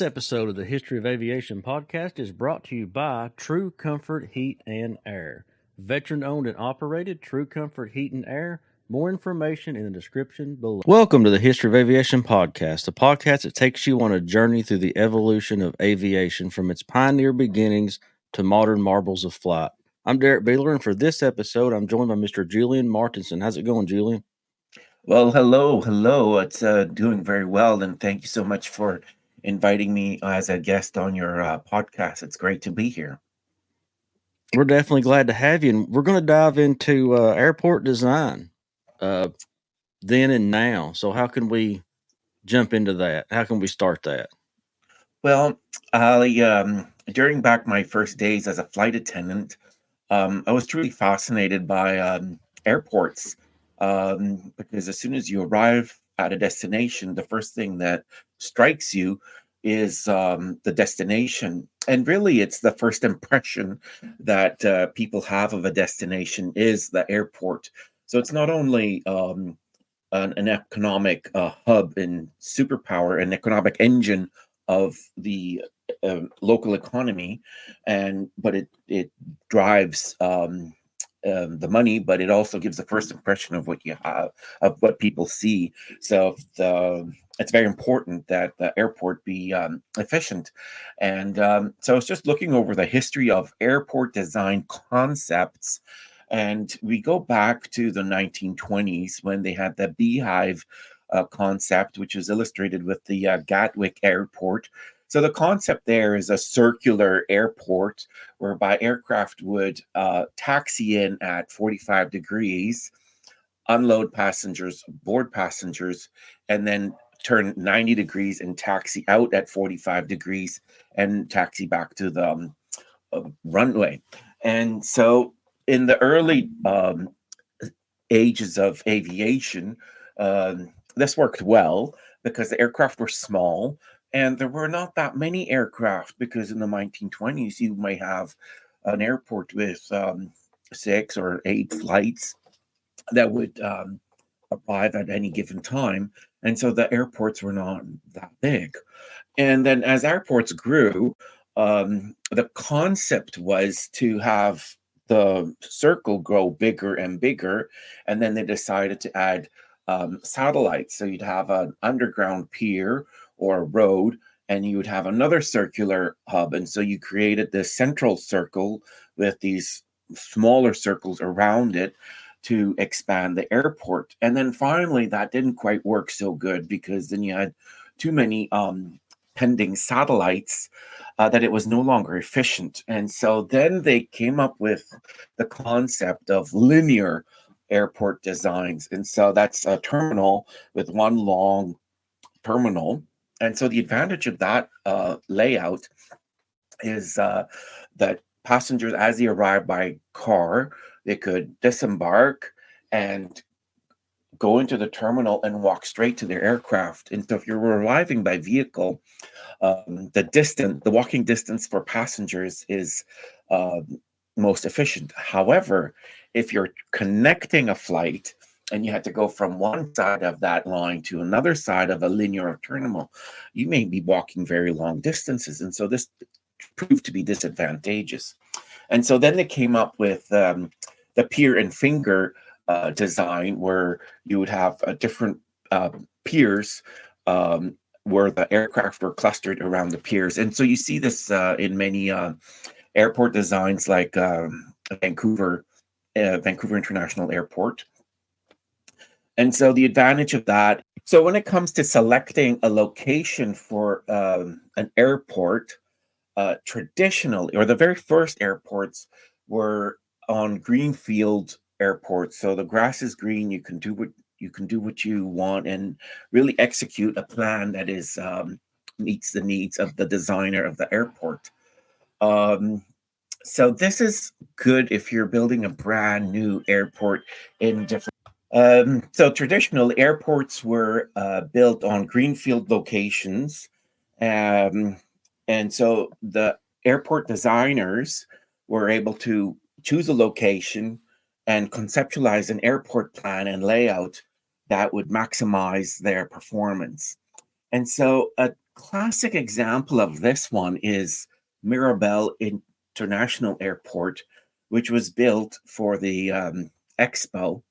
This episode of the History of Aviation podcast is brought to you by True Comfort Heat and Air. Veteran owned and operated, True Comfort Heat and Air. More information in the description below. Welcome to the History of Aviation podcast, a podcast that takes you on a journey through the evolution of aviation from its pioneer beginnings to modern marvels of flight. I'm Derrick Beeler, and for this episode, I'm joined by Mr. Julien Martinson. How's it going, Julien? Well, hello. It's doing very well, and thank you so much for inviting me as a guest on your podcast. It's great to be here. We're definitely glad to have you, and we're going to dive into airport design then and now. So how can we jump into that? How can we start that? Well, during back my first days as a flight attendant, I was truly fascinated by airports because as soon as you arrive at a destination, the first thing that strikes you is the destination. And really, it's the first impression that people have of a destination is the airport. So it's not only an economic hub and superpower, an economic engine of the local economy, but it drives the money, but it also gives the first impression of what you have, of what people see. So it's very important that the airport be efficient. And so I was just looking over the history of airport design concepts. And we go back to the 1920s when they had the beehive concept, which was illustrated with the Gatwick Airport. So the concept there is a circular airport whereby aircraft would taxi in at 45 degrees, unload passengers, board passengers, and then turn 90 degrees and taxi out at 45 degrees and taxi back to the runway. And so in the early ages of aviation, this worked well because the aircraft were small and there were not that many aircraft, because in the 1920s you might have an airport with 6 or 8 flights that would arrive at any given time. And so the airports were not that big. And then as airports grew, the concept was to have the circle grow bigger and bigger. And then they decided to add satellites. So you'd have an underground pier or a road, and you would have another circular hub. And so you created this central circle with these smaller circles around it to expand the airport. And then finally, that didn't quite work so good because then you had too many pending satellites that it was no longer efficient. And so then they came up with the concept of linear airport designs. And so that's a terminal with one long terminal. And so the advantage of that layout is that passengers, as they arrive by car, they could disembark and go into the terminal and walk straight to their aircraft. And so if you're arriving by vehicle, the walking distance for passengers is most efficient. However, if you're connecting a flight and you had to go from one side of that line to another side of a linear terminal, you may be walking very long distances. And so this proved to be disadvantageous. And so then they came up with the pier and finger design, where you would have different piers where the aircraft were clustered around the piers. And so you see this in many airport designs like Vancouver International Airport. And so the advantage of that, so when it comes to selecting a location for an airport, traditionally, or the very first airports were on greenfield airports. So the grass is green, you can do what you want and really execute a plan that is meets the needs of the designer of the airport. So this is good if you're building a brand new airport in different. So traditional airports were built on greenfield locations, um, and so the airport designers were able to choose a location and conceptualize an airport plan and layout that would maximize their performance. And so Classic example of this one is Mirabel International Airport, which was built for the Expo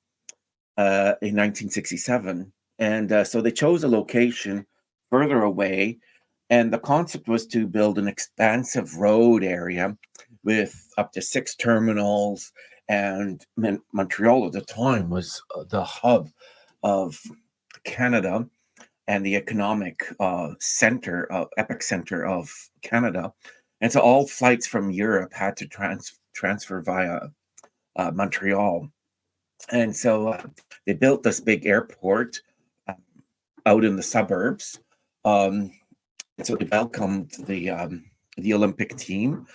in 1967. And so they chose a location further away. And the concept was to build an expansive road area with up to 6 terminals. And Montreal at the time was the hub of Canada and the economic epicenter of Canada. And so all flights from Europe had to transfer via Montreal. And so they built this big airport uh, out in the suburbs. Um, and so they welcomed the Olympic team,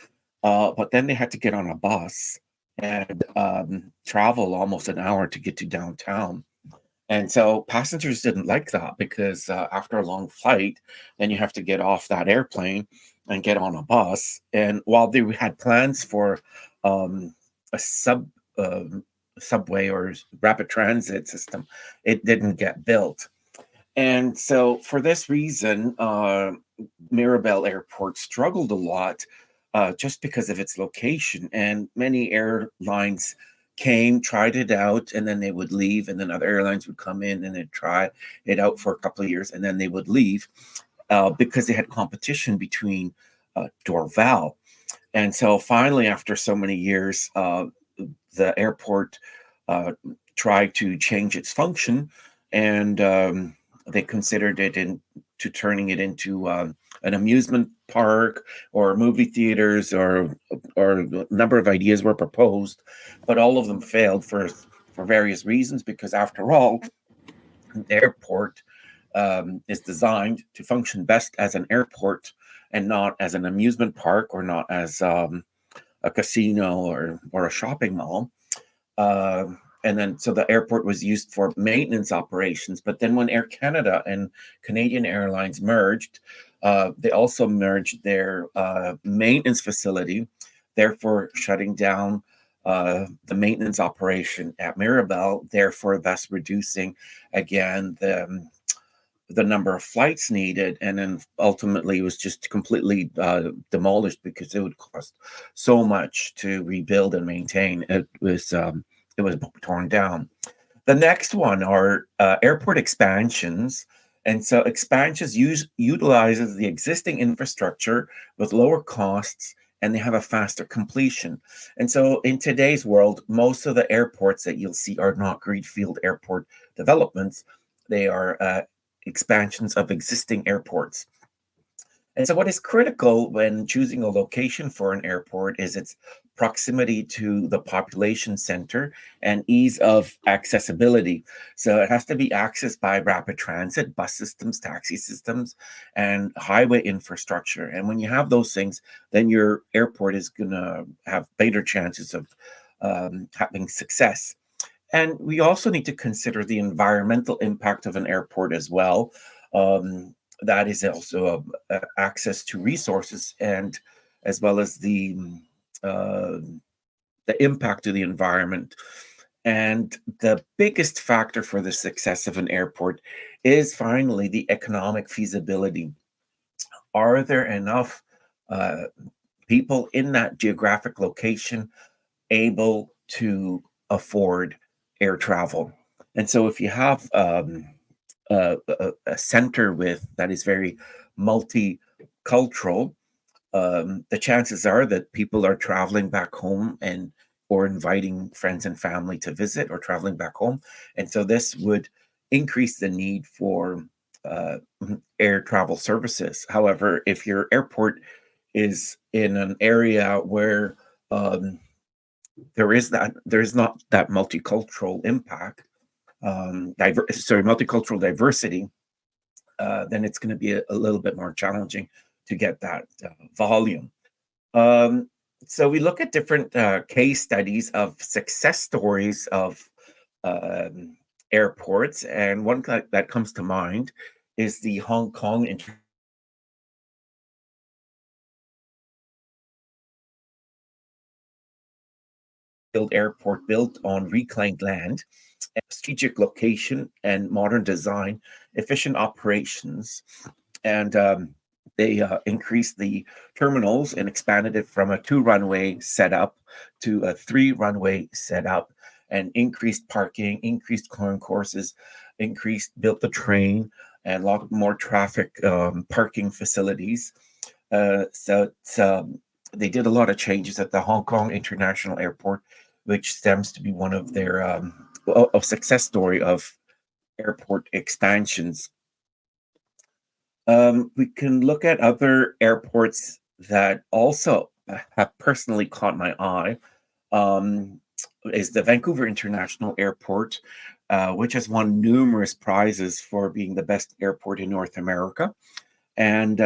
but then they had to get on a bus and travel almost an hour to get to downtown. And so passengers didn't like that because after a long flight, then you have to get off that airplane and get on a bus. And while they had plans for a subway or rapid transit system, it didn't get built. And so, for this reason, Mirabel Airport struggled a lot just because of its location. And many airlines came, tried it out, and then they would leave. And then other airlines would come in and they'd try it out for a couple of years, and then they would leave because they had competition between Dorval. And so, finally, after so many years, the airport uh, tried to change its function, and they considered it into turning it into an amusement park or movie theaters, or a number of ideas were proposed, but all of them failed for various reasons. Because after all, the airport is designed to function best as an airport and not as an amusement park, or not as a casino or a shopping mall. Uh, and then so the airport was used for maintenance operations. But then when Air Canada and Canadian Airlines merged, they also merged their maintenance facility, therefore shutting down the maintenance operation at Mirabel, therefore thus reducing again the number of flights needed, and then ultimately it was just completely demolished because it would cost so much to rebuild and maintain. It was torn down. The next one are airport expansions. And so expansions utilizes the existing infrastructure with lower costs, and they have a faster completion. And so in today's world, most of the airports that you'll see are not greenfield airport developments. They are expansions of existing airports. And so, what is critical when choosing a location for an airport is its proximity to the population center and ease of accessibility. So, it has to be accessed by rapid transit, bus systems, taxi systems, and highway infrastructure. And when you have those things, then your airport is going to have better chances of having success. And we also need to consider the environmental impact of an airport as well. That is also access to resources, and as well as uh, the impact to the environment. And the biggest factor for the success of an airport is finally the economic feasibility. Are there enough uh, people in that geographic location able to afford air travel? And so, if you have a center with that is very multicultural, the chances are that people are traveling back home and or inviting friends and family to visit, or traveling back home, and so this would increase the need for uh, air travel services. However, if your airport is in an area where um, there is not that multicultural impact, multicultural diversity, then it's going to be a little bit more challenging to get that volume. Um, so we look at different case studies of success stories of airports, and one that comes to mind is the Hong Kong International Airport, built on reclaimed land, strategic location and modern design, efficient operations. and they increased the terminals and expanded it from a 2-runway setup to a 3-runway setup, and increased parking, increased concourses, built the train, and a lot more traffic parking facilities. They did a lot of changes at the Hong Kong International Airport, which stems to be one of their a success story of airport expansions. We can look at other airports that also have personally caught my eye. Is the Vancouver International Airport, which has won numerous prizes for being the best airport in North America. And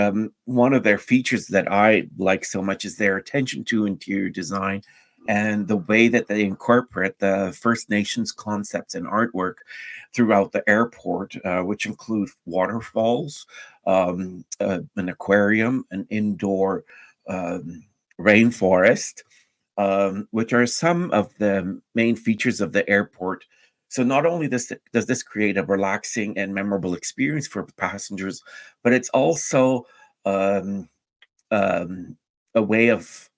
one of their features that I like so much is their attention to interior design and the way that they incorporate the First Nations concepts and artwork throughout the airport, which include waterfalls, an aquarium, an indoor rainforest, which are some of the main features of the airport. So not only does this create a relaxing and memorable experience for passengers, but it's also um, a way of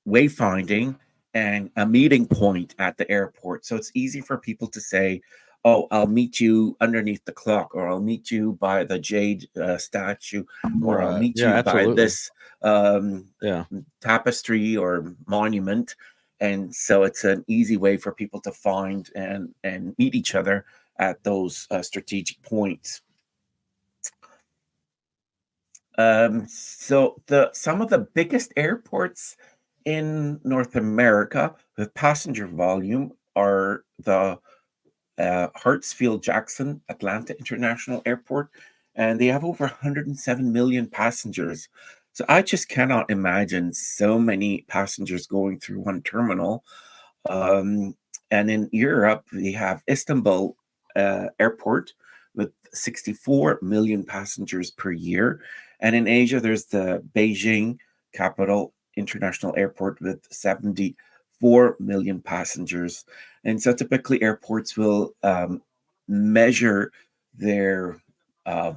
wayfinding and a meeting point at the airport. So it's easy for people to say, "Oh, I'll meet you underneath the clock," or "I'll meet you by the jade statue," or "I'll Right. meet Yeah, you by absolutely. this um, Yeah. tapestry or monument." And so it's an easy way for people to find and meet each other at those strategic points. So some of the biggest airports in North America with passenger volume are the Hartsfield-Jackson Atlanta International Airport, and they have over 107 million passengers. So I just cannot imagine so many passengers going through one terminal. Um, and in Europe, we have Istanbul Airport with 64 million passengers per year. And in Asia, there's the Beijing Capital International Airport with 74 million passengers. And so typically, airports will measure their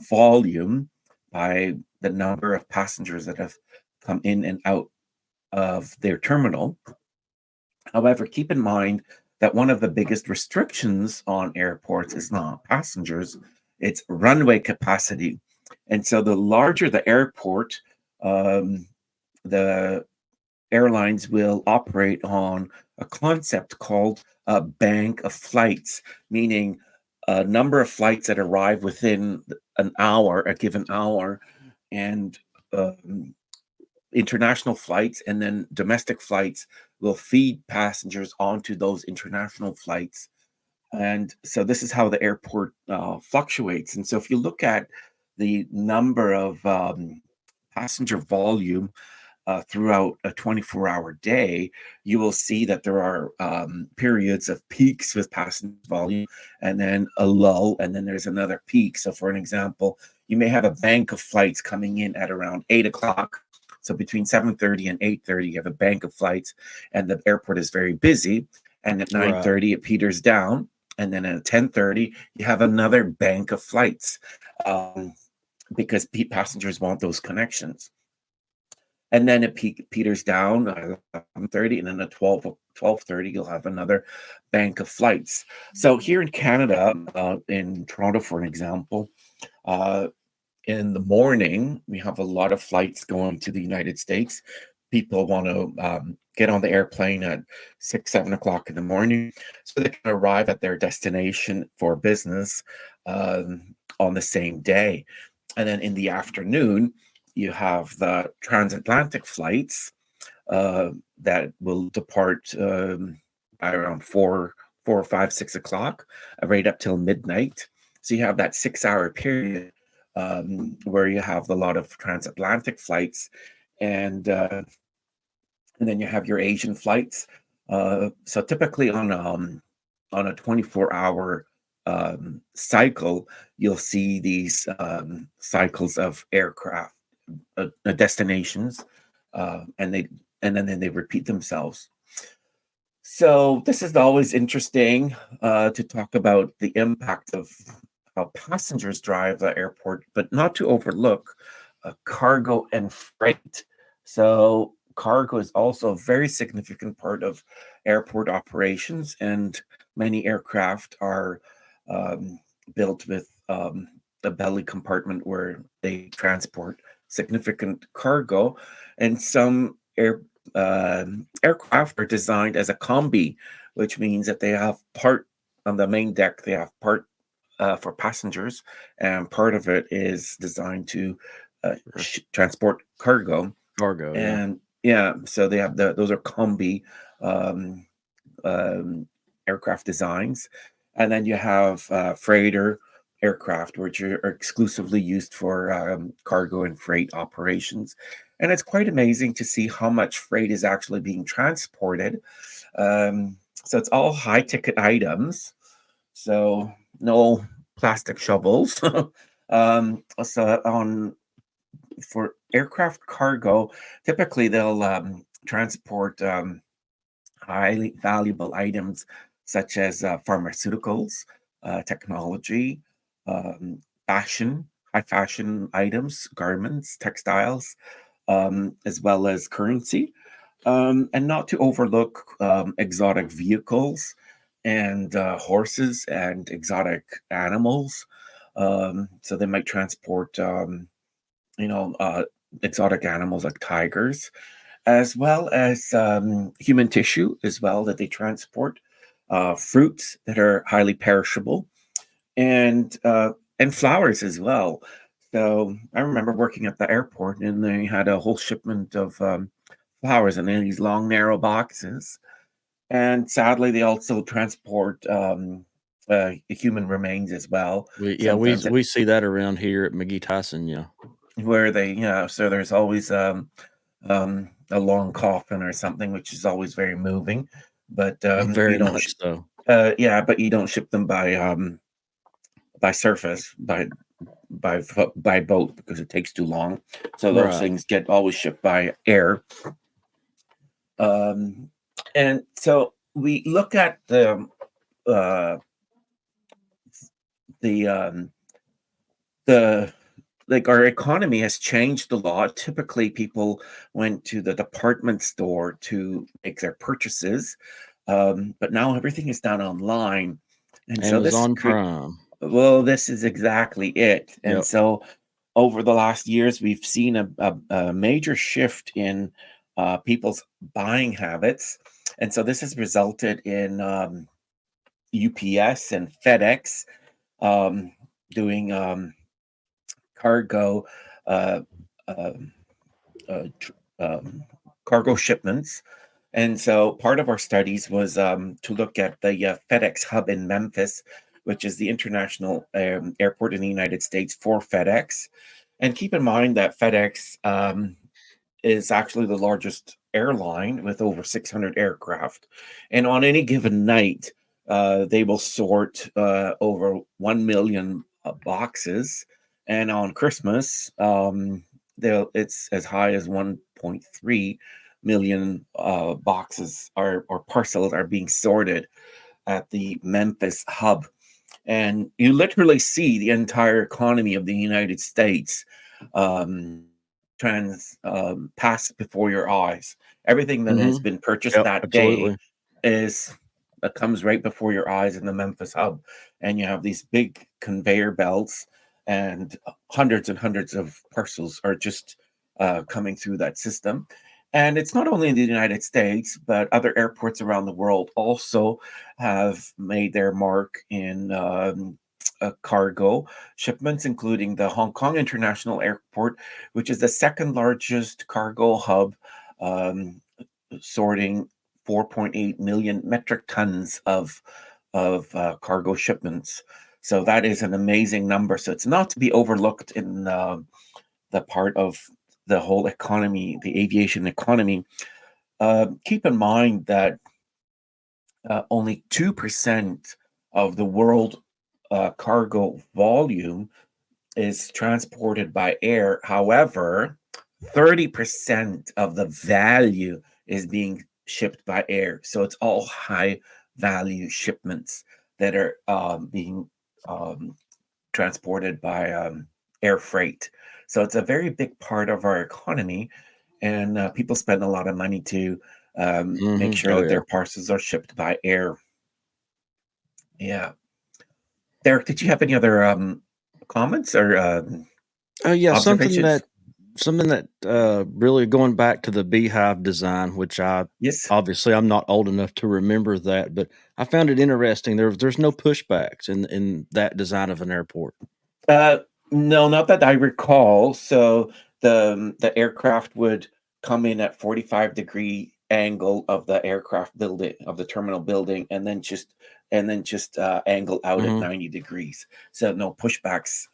volume by the number of passengers that have come in and out of their terminal. However, keep in mind that one of the biggest restrictions on airports is not passengers, it's runway capacity. And so the larger the airport, um, the airlines will operate on a concept called a bank of flights, meaning a number of flights that arrive within an hour, a given hour, and um, international flights and then domestic flights will feed passengers onto those international flights. And so this is how the airport fluctuates. And so if you look at the number of passenger volume throughout a 24-hour day, you will see that there are periods of peaks with passenger volume and then a lull, and then there's another peak. So, for an example, you may have a bank of flights coming in at around 8 o'clock. So between 7:30 and 8:30, you have a bank of flights, and the airport is very busy. And at Right. 9:30, it peters down. And then at 10:30, you have another bank of flights um, because passengers want those connections. And then it peters down at 11:30, and then at 12:30, you'll have another bank of flights. So here in Canada, in Toronto, for an example, uh, in the morning, we have a lot of flights going to the United States. People want to get on the airplane at 6, 7 o'clock in the morning so they can arrive at their destination for business on the same day. And then in the afternoon, you have the transatlantic flights that will depart by around 4 or 5, 6 o'clock, right up till midnight. So you have that 6 hour period where you have a lot of transatlantic flights, and uh, and then you have your Asian flights. So typically on a 24-hour cycle, you'll see these cycles of aircraft destinations, and then they repeat themselves. So this is always interesting to talk about the impact of passengers drive the airport, but not to overlook cargo and freight. So cargo is also a very significant part of airport operations, and many aircraft are um, built with a belly compartment where they transport significant cargo, and some aircraft are designed as a combi, which means that they have part on the main deck. They have part for passengers, and part of it is designed to transport cargo. Cargo, yeah. And yeah, so they have those are combi um, um, aircraft designs, and then you have freighter aircraft, which are exclusively used for cargo and freight operations. And it's quite amazing to see how much freight is actually being transported. So it's all high ticket items. So no plastic shovels. So on for aircraft cargo, typically they'll transport highly valuable items such as pharmaceuticals, technology, um, fashion, high fashion items, garments, textiles, as well as currency. And not to overlook exotic vehicles and horses and exotic animals. So they might transport, you know, exotic animals like tigers, as well as human tissue as well that they transport, fruits that are highly perishable, and flowers as well. So I remember working at the airport, and they had a whole shipment of flowers in these long, narrow boxes. And sadly, they also transport human remains as well. Sometimes We see that around here at McGee Tyson, yeah. where they, so there's always a long coffin or something, which is always very moving. But Very much so. yeah, but you don't ship them by surface, by boat, because it takes too long. So those Right. things get always shipped by air. Um, and so we look at uh, the the like our economy has changed a lot. Typically, people went to the department store to make their purchases, but now everything is done online, and so Amazon Prime. well, this is exactly it. And Yep. so, over the last years, we've seen a major shift in people's buying habits, and so this has resulted in UPS and FedEx um, doing cargo uh, um, tr- cargo shipments. And so part of our studies was to look at the FedEx hub in Memphis, which is the international airport in the United States for FedEx. And keep in mind that FedEx is actually the largest airline with over 600 aircraft. And on any given night, they will sort over 1 million boxes. And on Christmas, it's as high as 1.3 million boxes or parcels are being sorted at the Memphis hub. And you literally see the entire economy of the United States um, pass before your eyes. Everything that has Mhm. been purchased Yep, that day absolutely. is comes right before your eyes in the Memphis hub, and you have these big conveyor belts, and hundreds of parcels are just coming through that system. And it's not only in the United States, but other airports around the world also have made their mark in cargo shipments, including the Hong Kong International Airport, which is the second largest cargo hub, um, sorting 4.8 million metric tons of cargo shipments. So that is an amazing number. So it's not to be overlooked in the part of the whole economy, the aviation economy. Keep in mind that only 2% of the world cargo volume is transported by air. However, 30% of the value is being shipped by air. So it's all high value shipments that are being um, transported by air freight. So it's a very big part of our economy, and people spend a lot of money to make sure Oh that their yeah. parcels are shipped by air. Yeah. Derek, did you have any other comments or Yeah, observations? something that really going back to the beehive design, which I Yes. obviously I'm not old enough to remember that, but I found it interesting. There's no pushbacks in that design of an airport. Uh, no, not that I recall. So the aircraft would come in at 45-degree angle of the aircraft building of the terminal building, and then just angle out at Hmm. 90 degrees. So no pushbacks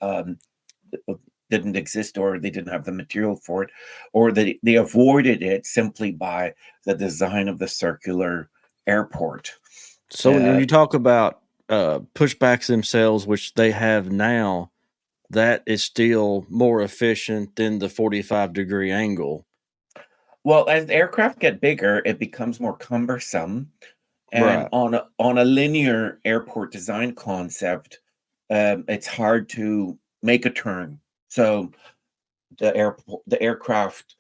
didn't exist, or they didn't have the material for it, or they avoided it simply by the design of the circular airport. So when Uh, you talk about pushbacks themselves, which they have now, that is still more efficient than the 45-degree angle. well, as aircraft get bigger, it becomes more cumbersome. And Right. on a linear airport design concept, it's hard to make a turn. So the aircraft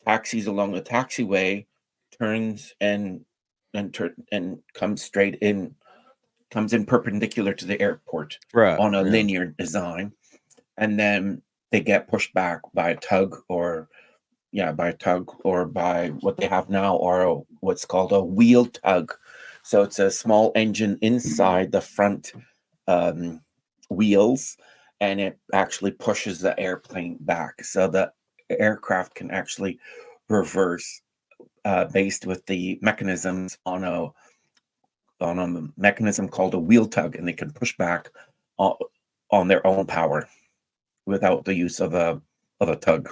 taxis along the taxiway, turns and comes in perpendicular to the airport Right. on a Yeah. linear design, and then they get pushed back by a tug, or by what they have now, or what's called a wheel tug. So it's a small engine inside the front um, wheels, and it actually pushes the airplane back. So the aircraft can actually reverse based with the mechanisms on a mechanism called a wheel tug, and they can push back on, on their own power without the use of a tug.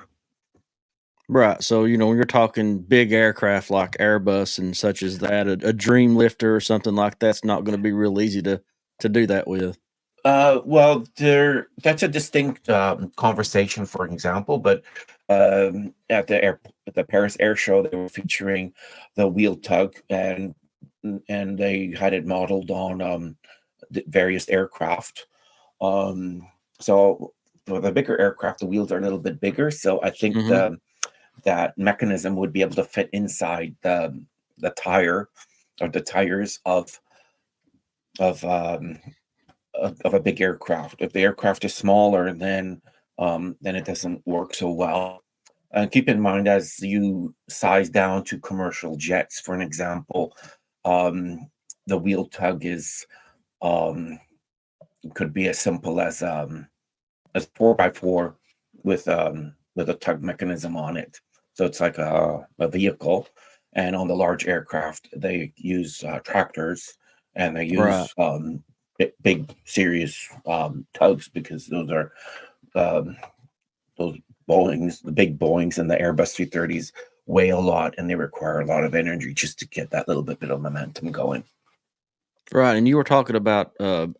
Right. So, when you're talking big aircraft like Airbus and such as that, a dream lifter or something like that's not going to be real easy to do that with. Well, that's a distinct conversation, for example. But at the Paris Air Show, they were featuring the wheel tug, and they had it modeled on the various aircraft. Um, so for the bigger aircraft, the wheels are a little bit bigger. So I think Hmm. that mechanism would be able to fit inside the tire, or the tires of um, of a big aircraft. If the aircraft is smaller, then it doesn't work so well. And keep in mind, as you size down to commercial jets, for an example, um, the wheel tug is um, could be as simple as 4x4 with a tug mechanism on it. So it's like a vehicle. And on the large aircraft, they use tractors, and they Right. use big, serious tugs, because um, those Boeings, the big Boeings and the Airbus 330s weigh a lot, and they require a lot of energy just to get that little bit of momentum going. Right. And you were talking about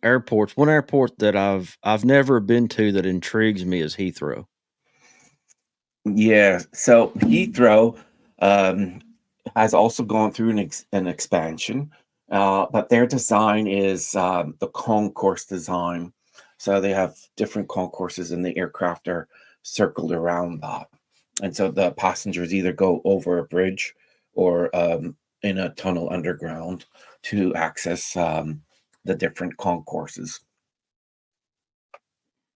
airports. One airport that I've never been to that intrigues me is Heathrow. Yeah, so Heathrow um, has also gone through an expansion, but their design is the concourse design. So they have different concourses, and the aircraft are circled around that. And so the passengers either go over a bridge, or in a tunnel underground to access the different concourses.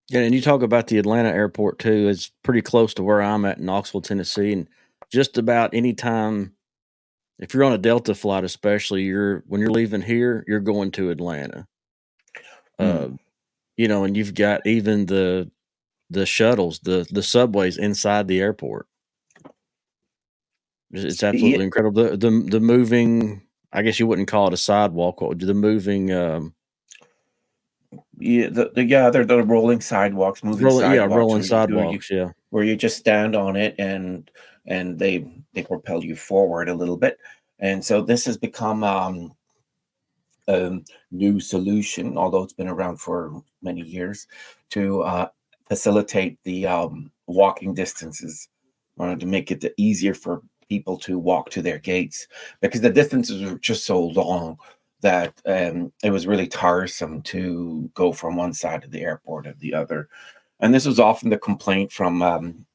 Yeah, and you talk about the Atlanta airport too. It's pretty close to where I'm at in Knoxville, Tennessee, and just about any time, if you're on a Delta flight, especially, when you're leaving here, you're going to Atlanta. Hmm. Uh, and you've got even the shuttles, the subways inside the airport. It's Yeah, absolutely incredible. The moving, I guess you wouldn't call it a sidewalk. What would the moving yeah, they're the rolling sidewalks, moving sidewalks, rolling where you sidewalks? Yeah. where you just stand on it, and they propel you forward a little bit. And so this has become a new solution, although it's been around for many years, to facilitate the walking distances, or to make it easier for people to walk to their gates, because the distances are just so long that it was really tiresome to go from one side of the airport to the other. And this was often the complaint from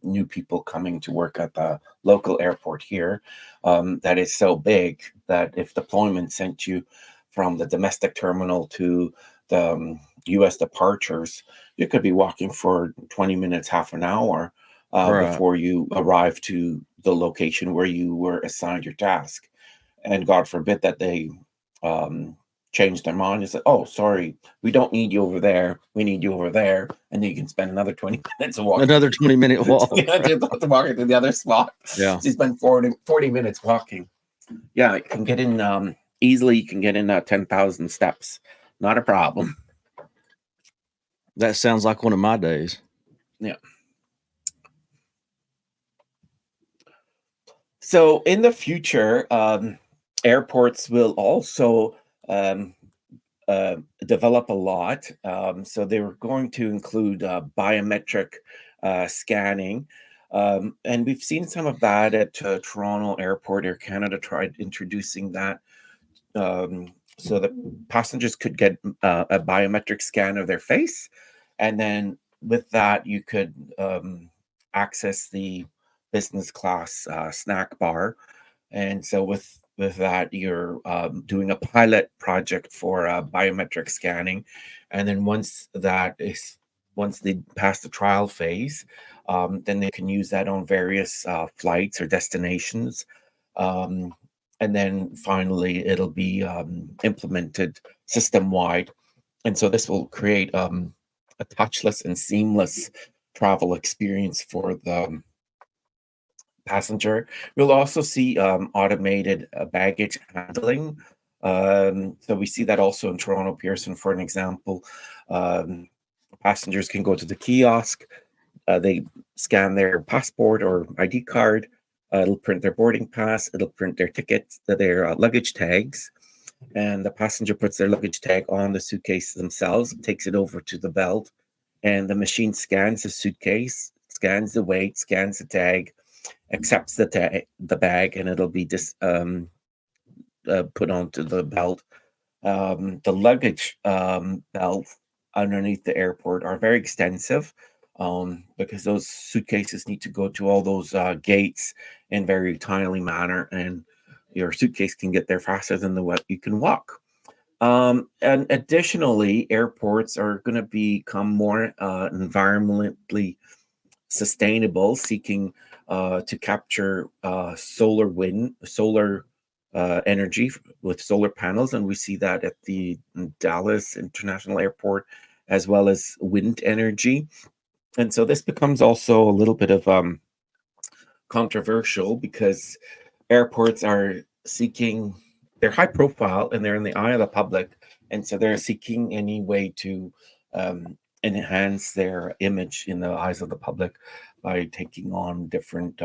new people coming to work at the local airport here, that it's so big that if deployment sent you from the domestic terminal to the US departures, you could be walking for 20 minutes, half an hour Right. before you arrive to the location where you were assigned your task. And God forbid that they um, change their mind and say, "Oh, sorry, we don't need you over there. We need you over there," and then you can spend another 20 minutes walking Another 20-minute walk. to walking to the other spot. Yeah. So you spend 40 minutes walking. Yeah, you can get in easily. You can get in 10,000 steps. Not a problem. That sounds like one of my days. Yeah. So in the future, airports will also um, develop a lot. So they were going to include biometric scanning. And we've seen some of that at Toronto Airport. Air Canada tried introducing that, so that passengers could get a biometric scan of their face. And then with that, you could access the business class snack bar. And so with that, you're doing a pilot project for biometric scanning, and then once they pass the trial phase, then they can use that on various flights or destinations, um, and then finally it'll be implemented system wide. And so this will create a touchless and seamless travel experience for the passenger. We'll also see automated baggage handling. So we see that also in Toronto Pearson, for an example. Um, Passengers can go to the kiosk, they scan their passport or ID card, it'll print their boarding pass, it'll print their tickets, their luggage tags, and the passenger puts their luggage tag on the suitcase themselves, takes it over to the belt, and the machine scans the suitcase, scans the weight, scans the tag, accepts the bag, and it'll be put onto the belt. The luggage belt underneath the airport are very extensive, because those suitcases need to go to all those gates in very timely manner, and your suitcase can get there faster than the what you can walk. And additionally, airports are going to become more environmentally sustainable, seeking to capture solar energy with solar panels, and we see that at the Dallas International Airport, as well as wind energy. And so this becomes also a little bit of controversial, because airports are seeking, they're high profile and they're in the eye of the public, and so they're seeking any way to enhance their image in the eyes of the public by taking on different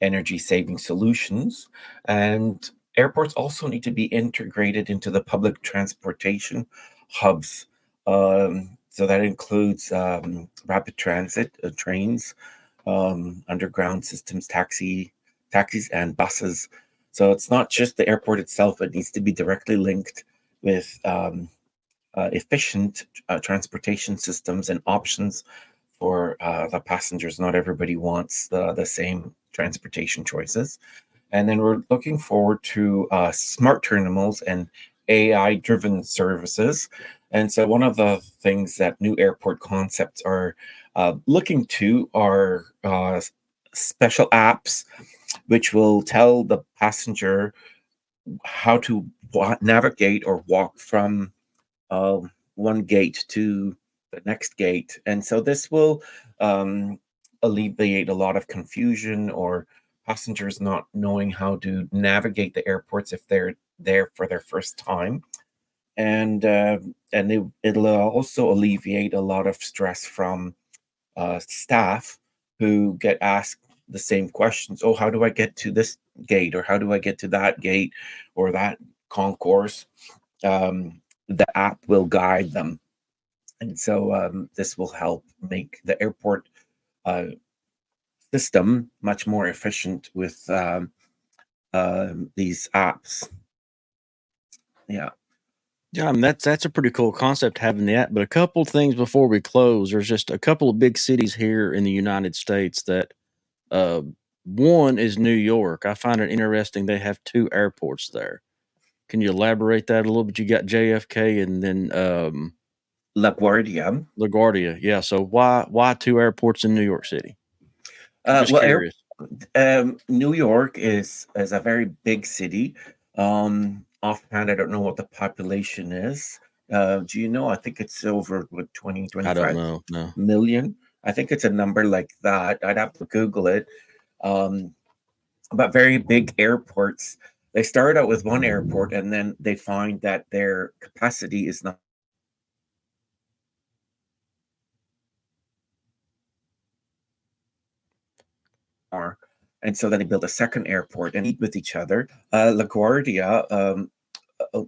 energy saving solutions. And airports also need to be integrated into the public transportation hubs. So that includes rapid transit, trains, underground systems, taxis, and buses. So it's not just the airport itself; it needs to be directly linked with efficient transportation systems and options for the passengers. Not everybody wants the same transportation choices. And then we're looking forward to smart terminals and AI driven services. And so, one of the things that new airport concepts are looking to are special apps which will tell the passenger how to navigate or walk from uh, one gate to the next gate. And so this will um, alleviate a lot of confusion, or passengers not knowing how to navigate the airports if they're there for their first time. And it'll also alleviate a lot of stress from staff who get asked the same questions. Oh, how do I get to this gate, or how do I get to that gate, or that concourse? The app will guide them, and so this will help make the airport uh, system much more efficient with these apps. Yeah. Yeah, I mean that's a pretty cool concept having that. But a couple things before we close. There's just a couple of big cities here in the United States that uh, one is New York. I find it interesting they have two airports there. Can you elaborate that a little bit? You got JFK and then LaGuardia. LaGuardia. Yeah. So why two airports in New York City? Just Well, curious. New York is a very big city. Offhand, I don't know what the population is. Do you know? I think it's over what 20, I don't 25 know. No. million. I think it's a number like that. I'd have to Google it. Um, but very big airports. They start out with one airport and then they find that their capacity is not more. And so then they build a second airport and meet with each other. LaGuardia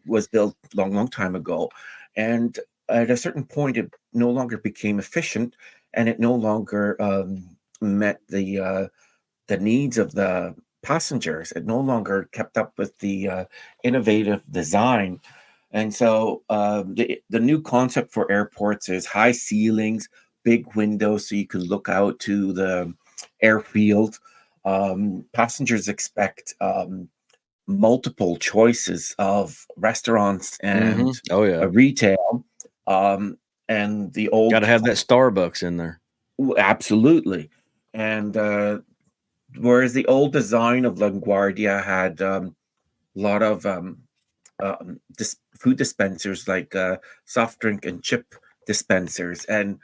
was built long time ago. And at a certain point, it no longer became efficient and it no longer met the needs of the passengers. It no longer kept up with the innovative design. And so the new concept for airports is high ceilings, big windows so you can look out to the airfield. Passengers expect multiple choices of restaurants and Oh yeah. retail. Um, and the Got old, to have that Starbucks in there. absolutely. And whereas the old design of LaGuardia had a lot of food dispensers like soft drink and chip dispensers. And,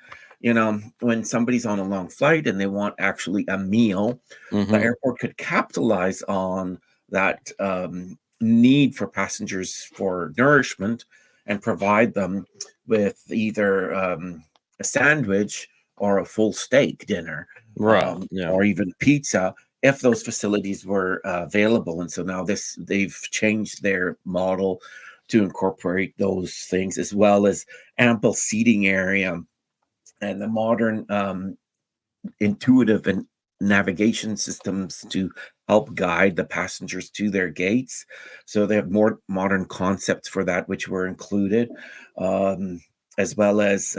when somebody's on a long flight and they want actually a meal, the Mm-hmm. airport could capitalize on that need for passengers for nourishment and provide them with either a sandwich or a full steak dinner, Right. Yeah. or even pizza if those facilities were available. And so now they've changed their model to incorporate those things as well as ample seating area and the modern intuitive and navigation systems to help guide the passengers to their gates. So they have more modern concepts for that, which were included, um, as well as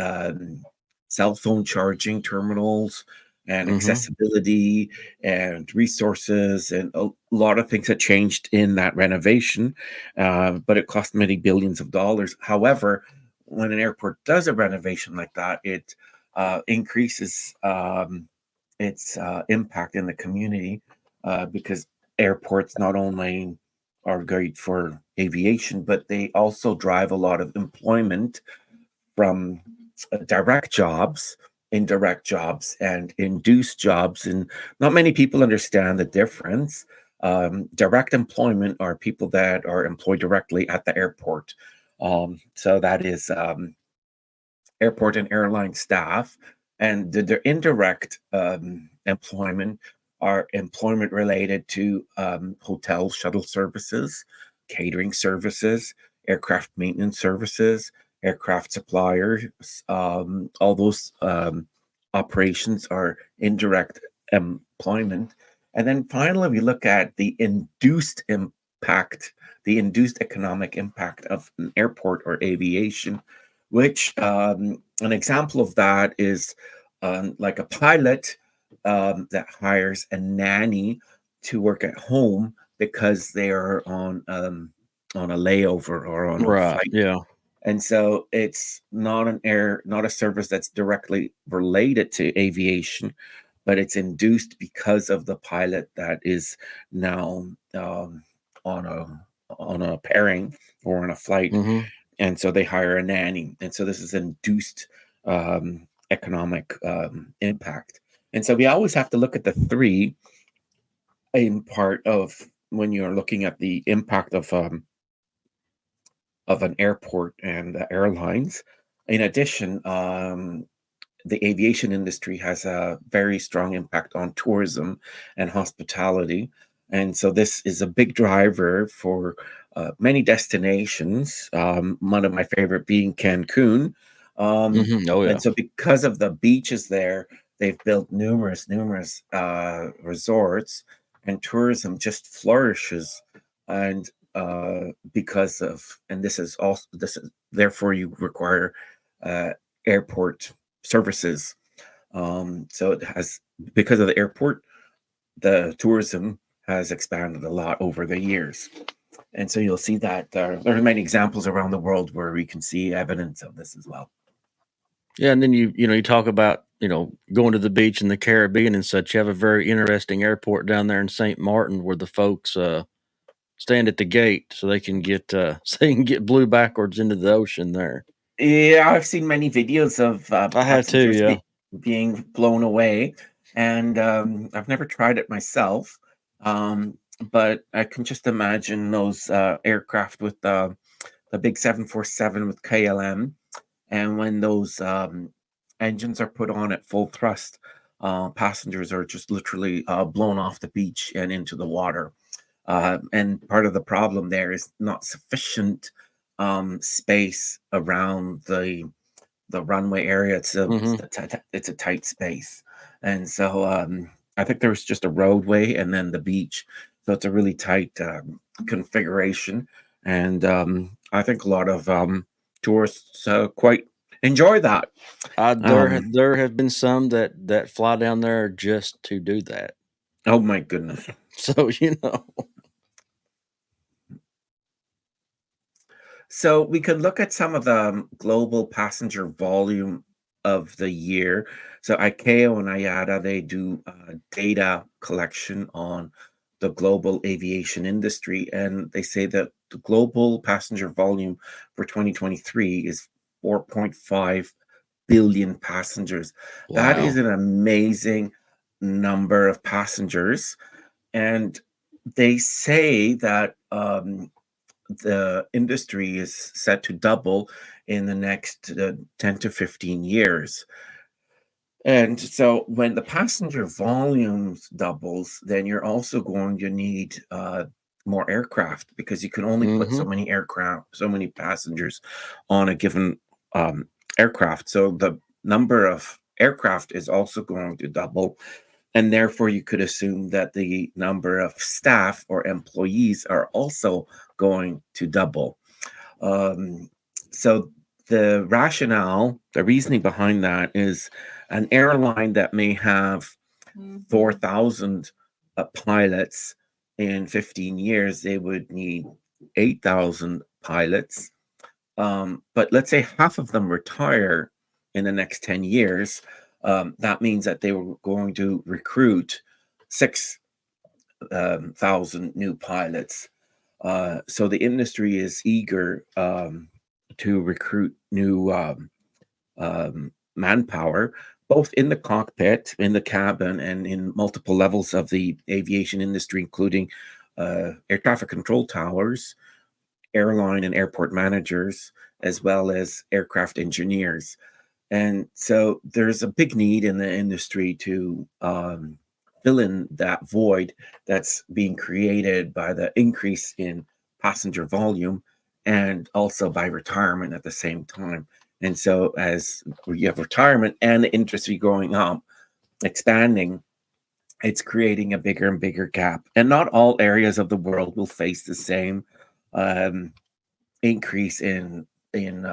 cell phone charging terminals and Mm-hmm. accessibility and resources and a lot of things that changed in that renovation, but it cost many billions of dollars. However, when an airport does a renovation like that, it increases its impact in the community because airports not only are great for aviation, but they also drive a lot of employment from direct jobs, indirect jobs, and induced jobs. And not many people understand the difference. Direct employment are people that are employed directly at the airport. So that is airport and airline staff, and the indirect employment are employment related to hotel shuttle services, catering services, aircraft maintenance services, aircraft suppliers. All those operations are indirect employment. And then finally, we look at the induced impact, the induced economic impact of an airport or aviation, which an example of that is like a pilot that hires a nanny to work at home because they are on a layover or on a Right. flight. Yeah. And so it's not a service that's directly related to aviation, but it's induced because of the pilot that is now on a pairing or on a flight, Mm-hmm. and so they hire a nanny, and so this is induced economic impact. And so we always have to look at the three in part of when you're looking at the impact of an airport and the airlines. In addition, the aviation industry has a very strong impact on tourism and hospitality. And so this is a big driver for many destinations, one of my favorite being Cancun. Mm-hmm. Oh And yeah. so because of the beaches there, they've built numerous resorts, and tourism just flourishes. And because of, and this is therefore you require airport services. So it has, because of the airport, the tourism has expanded a lot over the years. And so you'll see that there are many examples around the world where we can see evidence of this as well. Yeah, and then you talk about going to the beach in the Caribbean and such. You have a very interesting airport down there in St. Martin where the folks stand at the gate so they can get so they can get blew backwards into the ocean there. Yeah, I've seen many videos of I have too. passengers Yeah. being blown away, and I've never tried it myself. But I can just imagine those aircraft with the big 747 with KLM, and when those engines are put on at full thrust, passengers are just literally blown off the beach and into the water. And part of the problem there is not sufficient space around the runway area. Hmm. It's a tight space, and so I think there's just a roadway and then the beach, so it's a really tight configuration. And I think a lot of tourists quite enjoy that. There have been some that fly down there just to do that. Oh my goodness. So So we could look at some of the global passenger volume of the year. So ICAO and IATA, they do data collection on the global aviation industry, and they say that the global passenger volume for 2023 is 4.5 billion passengers. That wow. is an amazing number of passengers, and they say that the industry is set to double in the next 10 to 15 years. And so when the passenger volumes doubles, then you're also going to need more aircraft, because you can only put Hmm. so many aircraft, so many passengers on a given um, aircraft. So the number of aircraft is also going to double. And therefore, you could assume that the number of staff or employees are also going to double. Um, so the rationale, the reasoning behind that is an airline that may have 4,000 pilots in 15 years, they would need 8,000 pilots. But let's say half of them retire in the next 10 years. That means that they were going to recruit 6,000 new pilots. So the industry is eager to recruit new manpower, both in the cockpit, in the cabin, and in multiple levels of the aviation industry, including air traffic control towers, airline and airport managers, as well as aircraft engineers. And so there's a big need in the industry to fill in that void that's being created by the increase in passenger volume and also by retirement at the same time. And so, as you have retirement and the industry growing up, expanding, it's creating a bigger and bigger gap. And not all areas of the world will face the same um, increase in in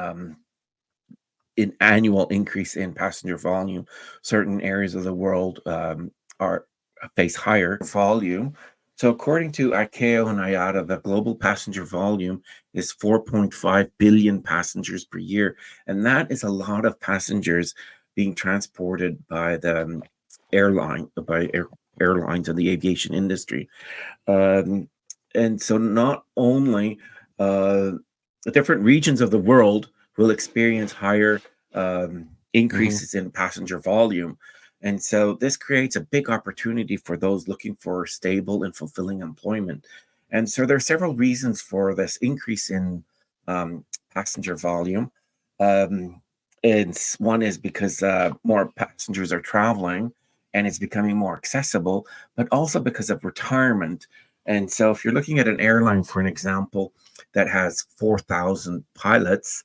annual increase in passenger volume. Certain areas of the world are face higher volume. So according to ICAO and IATA, the global passenger volume is 4.5 billion passengers per year. And that is a lot of passengers being transported by the airlines and the aviation industry. Um, and so not only uh, the different regions of the world will experience higher Hmm. increases in passenger volume. And so this creates a big opportunity for those looking for stable and fulfilling employment. And so there are several reasons for this increase in passenger volume. Um, and one is because more passengers are traveling and it's becoming more accessible, but also because of retirement. And so if you're looking at an airline, for an example, that has 4,000 pilots,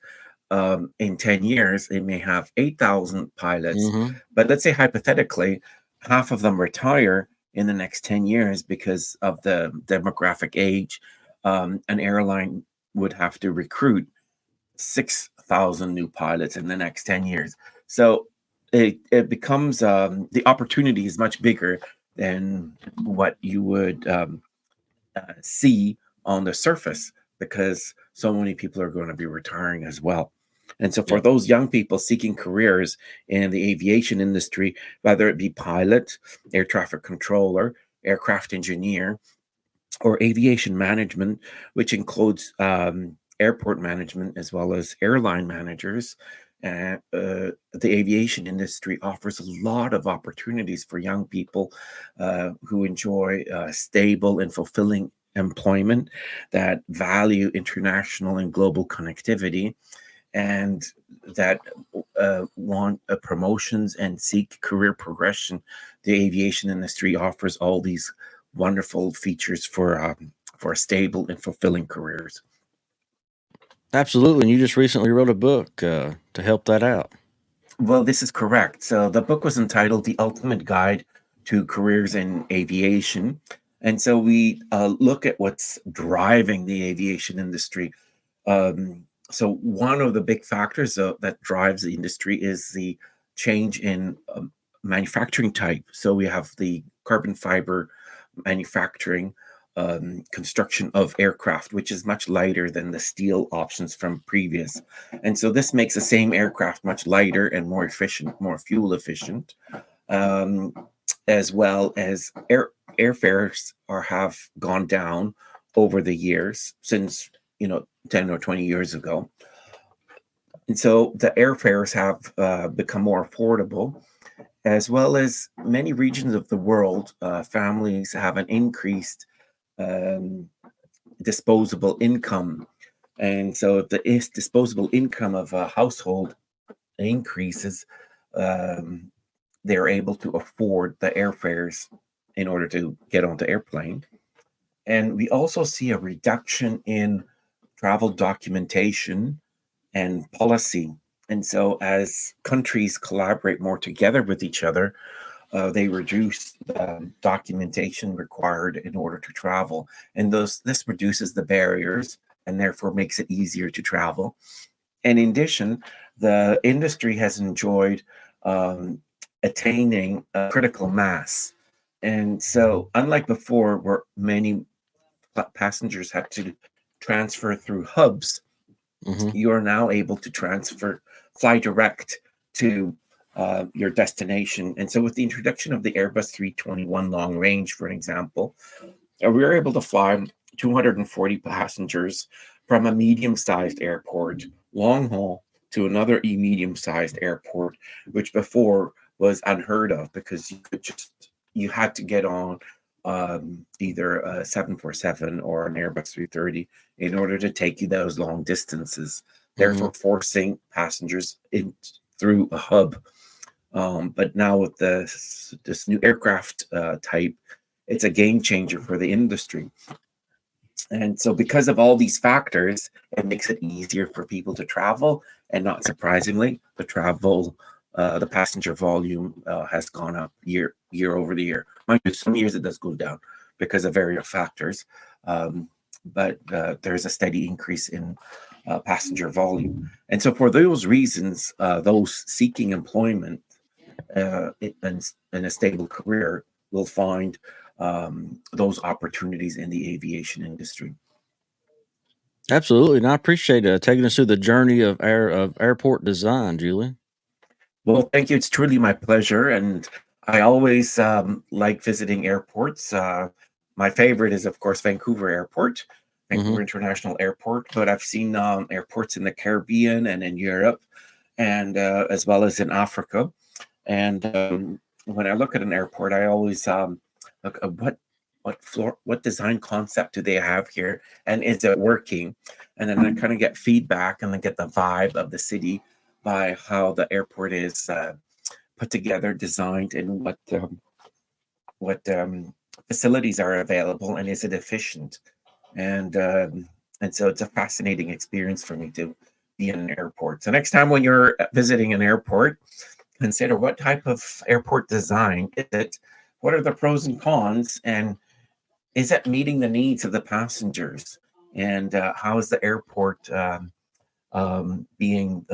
in 10 years, they may have 8,000 pilots. Hmm. But let's say hypothetically, half of them retire in the next 10 years because of the demographic age an airline would have to recruit 6,000 new pilots in the next 10 years. So it becomes the opportunity is much bigger than what you would see on the surface, because so many people are going to be retiring as well. And so for Yeah. those young people seeking careers in the aviation industry, whether it be pilot, air traffic controller, aircraft engineer, or aviation management, which includes airport management as well as airline managers. The aviation industry offers a lot of opportunities for young people who enjoy stable and fulfilling employment, that value international and global connectivity, and that want promotions and seek career progression. The aviation industry offers all these wonderful features for stable and fulfilling careers. Absolutely. And you just recently wrote a book to help that out. Well, this is correct. So the book was entitled "The Ultimate Guide to Careers in Aviation," and so we look at what's driving the aviation industry. So one of the big factors that drives the industry is the change in manufacturing type. So we have the carbon fiber manufacturing, construction of aircraft, which is much lighter than the steel options from previous. And so this makes the same aircraft much lighter and more efficient, more fuel efficient, um, as well as airfares have gone down over the years since 10 or 20 years ago. And so the airfares have become more affordable, as well as many regions of the world. Families have an increased um, disposable income. And so if the disposable income of a household increases, um, they're able to afford the airfares in order to get onto airplane. And we also see a reduction in travel documentation and policy. And so, as countries collaborate more together with each other, they reduce the documentation required in order to travel. And this reduces the barriers and therefore makes it easier to travel. And in addition, the industry has enjoyed um, attaining a critical mass. And so, unlike before, where many passengers had to transfer through hubs, Hmm. you are now able to fly direct to your destination. And so, with the introduction of the Airbus 321 long range, for an example, we were able to fly 240 passengers from a medium sized airport, long haul, to another medium sized airport, which before was unheard of because you had to get on either a 747 or an Airbus 330 in order to take you those long distances, Hmm. therefore forcing passengers in through a hub. But now with this new aircraft type, it's a game changer for the industry. And so, because of all these factors, it makes it easier for people to travel. And not surprisingly, the passenger volume has gone up year over the year. Mind you, some years it does go down because of various factors, but there's a steady increase in passenger volume. And so, for those reasons, those seeking employment in a stable career will find those opportunities in the aviation industry. Absolutely. And I appreciate taking us through the journey of airport design, Julian. Well, thank you. It's truly my pleasure. And I always like visiting airports. My favorite is, of course, Vancouver Airport, Hmm. Vancouver International Airport. But I've seen airports in the Caribbean and in Europe, and as well as in Africa. And when I look at an airport, I always look at what design concept do they have here, and is it working? And then I kind of get feedback and then get the vibe of the city by how the airport is put together, designed, and what facilities are available, and is it efficient? And and so it's a fascinating experience for me to be in an airport. So next time when you're visiting an airport, consider what type of airport design is it, what are the pros and cons, and is it meeting the needs of the passengers? And how is the airport being?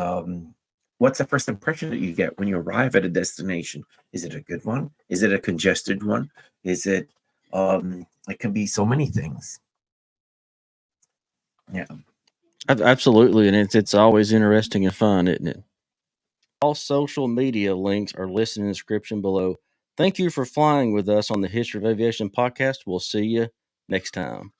What's the first impression that you get when you arrive at a destination? Is it a good one? Is it a congested one? Is it? It can be so many things. Yeah. Absolutely, and it's always interesting and fun, isn't it? All social media links are listed in the description below. Thank you for flying with us on the History of Aviation podcast. We'll see you next time.